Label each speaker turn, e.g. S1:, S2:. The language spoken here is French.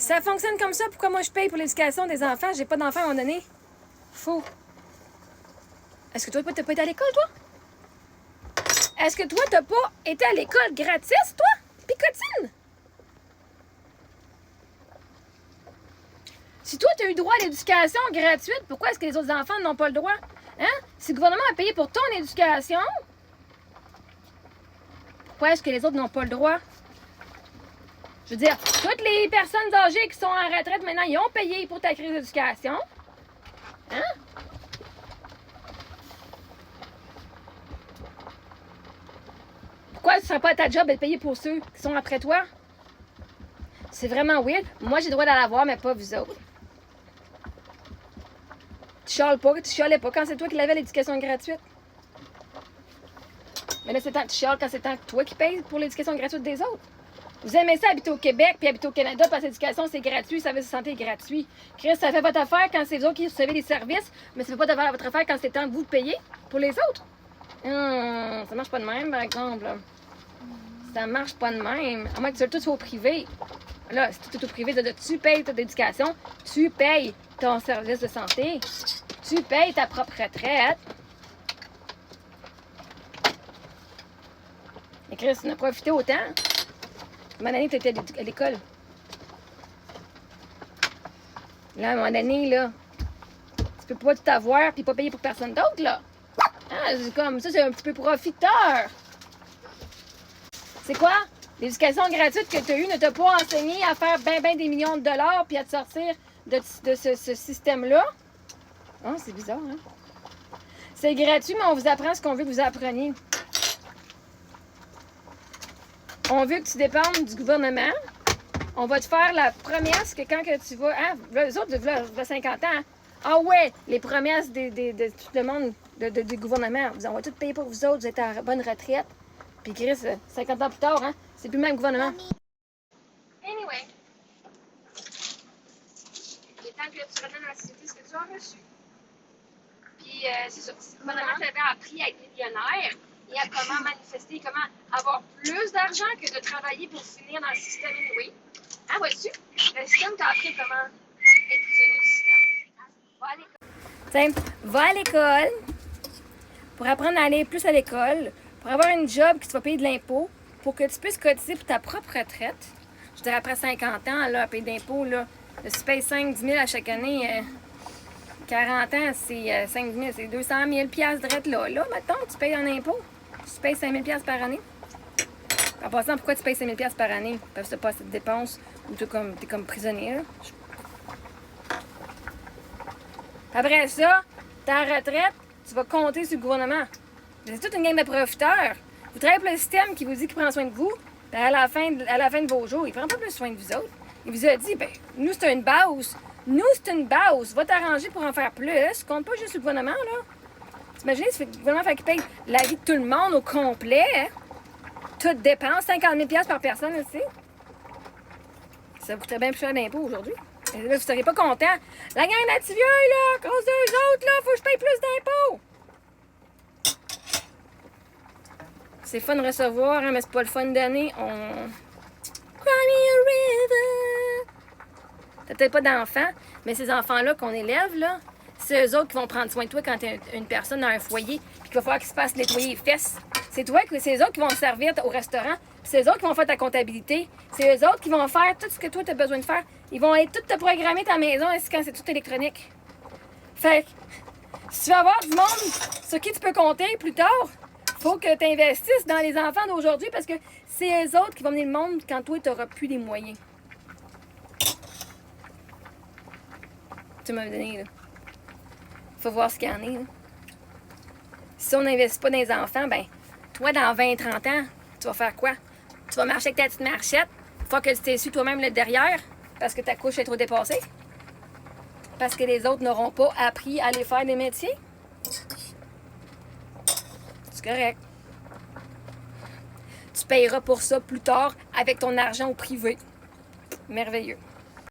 S1: Si ça fonctionne comme ça, pourquoi moi je paye pour l'éducation des enfants? J'ai pas d'enfants à un moment donné. Faux. Est-ce que toi, t'as pas été à l'école, toi? Est-ce que toi, t'as pas été à l'école gratis, toi? Picotine! Si toi, t'as eu droit à l'éducation gratuite, pourquoi est-ce que les autres enfants n'ont pas le droit? Hein? Si le gouvernement a payé pour ton éducation, pourquoi est-ce que les autres n'ont pas le droit? Je veux dire, toutes les personnes âgées qui sont en retraite maintenant, ils ont payé pour ta crise d'éducation. Hein? Pourquoi tu ne serais pas à ta job de payer pour ceux qui sont après toi? C'est vraiment weird. Moi, j'ai le droit d'aller la voir, mais pas vous autres. Tu chialais pas quand c'est toi qui l'avais l'éducation gratuite. Mais là, tu chiales quand c'est toi qui payes pour l'éducation gratuite des autres. Vous aimez ça habiter au Québec puis habiter au Canada parce que l'éducation c'est gratuit, le service de santé est gratuit. Chris, ça fait votre affaire quand c'est vous autres qui recevez les services, mais ça fait pas votre affaire quand c'est temps de vous de payer pour les autres. Ça marche pas de même, par exemple. Ça marche pas de même. À moins que tu sois tout au privé. Là, si tu es au privé, tu payes ton éducation, tu payes ton service de santé, tu payes ta propre retraite. Et Chris, tu en as profité autant. À un moment donné, tu étais à l'école. Là, à un moment donné, là, tu peux pas tout avoir puis pas payer pour personne d'autre, là. Ah, c'est comme ça, c'est un petit peu profiteur. C'est quoi? L'éducation gratuite que tu as eue ne t'a pas enseigné à faire ben des millions de dollars puis à te sortir de ce système-là? Ah, c'est bizarre, hein? C'est gratuit, mais on vous apprend ce qu'on veut que vous appreniez. On veut que tu dépendes du gouvernement. On va te faire la promesse que quand que tu vas... Hein, les autres, il 50 ans. Hein? Ah ouais, les promesses de tout le monde, du gouvernement. On va tout payer pour vous autres, vous êtes en bonne retraite. Puis Chris, 50 ans plus tard, hein, c'est plus le même gouvernement. Anyway. Il est temps que tu redonnes à la société ce que tu as reçu. Puis c'est ça. Si le gouvernement t'avait appris à être millionnaire et à comment manifester, comment avoir plus d'argent que de travailler pour finir dans le système anyway. Ah, vois-tu? Le système t'a appris comment être prisonnier du système. Va à l'école. Tiens, va à l'école pour apprendre à aller plus à l'école, pour avoir une job qui te va payer de l'impôt, pour que tu puisses cotiser pour ta propre retraite. Je dirais après 50 ans, là, à payer d'impôt, là, si tu payes 5-10 000 à chaque année, 40 ans, c'est 5 000, c'est 200 000 piastres de là. Là, maintenant, tu payes en impôt. Tu payes 5 000 piastres par année. En passant, pourquoi tu payes 5 000 piastres par année? Parce que tu n'as pas assez de dépenses ou tu es comme prisonnier. Là. Après ça, ta retraite, tu vas compter sur le gouvernement. C'est toute une gang de profiteurs. Vous travaillez pour le système qui vous dit qu'il prend soin de vous. Puis à la fin de vos jours, il ne prend pas plus soin de vous autres. Il vous a dit, ben, nous, c'est une base. Nous, c'est une base. Va t'arranger pour en faire plus. Compte pas juste sur le gouvernement, là. T'imagines, si le gouvernement fait qu'il paye la vie de tout le monde au complet, hein? Toutes dépenses, 50 000 $ par personne, aussi. Ça vous coûterait bien plus cher d'impôts aujourd'hui. Et là, vous seriez pas content. La gang d'activieux, là, à cause d'eux autres, là, faut que je paye plus d'impôts. C'est fun de recevoir, hein, mais c'est pas le fun de donner. Cry me a river. T'as peut-être pas d'enfants, mais ces enfants-là qu'on élève, là, c'est eux autres qui vont prendre soin de toi quand t'es une personne dans un foyer, puis qu'il va falloir qu'ils se fassent nettoyer les fesses. C'est eux autres qui vont te servir au restaurant, puis c'est eux autres qui vont faire ta comptabilité. C'est eux autres qui vont faire tout ce que toi, t'as besoin de faire. Ils vont être tout te programmer ta maison, ainsi quand c'est tout électronique. Fait que, si tu veux avoir du monde sur qui tu peux compter plus tard, faut que tu investisses dans les enfants d'aujourd'hui parce que c'est eux autres qui vont mener le monde quand toi, tu n'auras plus les moyens. Tu m'as donné, là. Faut voir ce qu'il y en est, là. Si on n'investit pas dans les enfants, ben, toi, dans 20-30 ans, tu vas faire quoi? Tu vas marcher avec ta petite marchette, faut que tu t'essuies toi-même le derrière parce que ta couche est trop dépassée. Parce que les autres n'auront pas appris à aller faire des métiers. C'est correct. Tu payeras pour ça plus tard avec ton argent au privé. Merveilleux.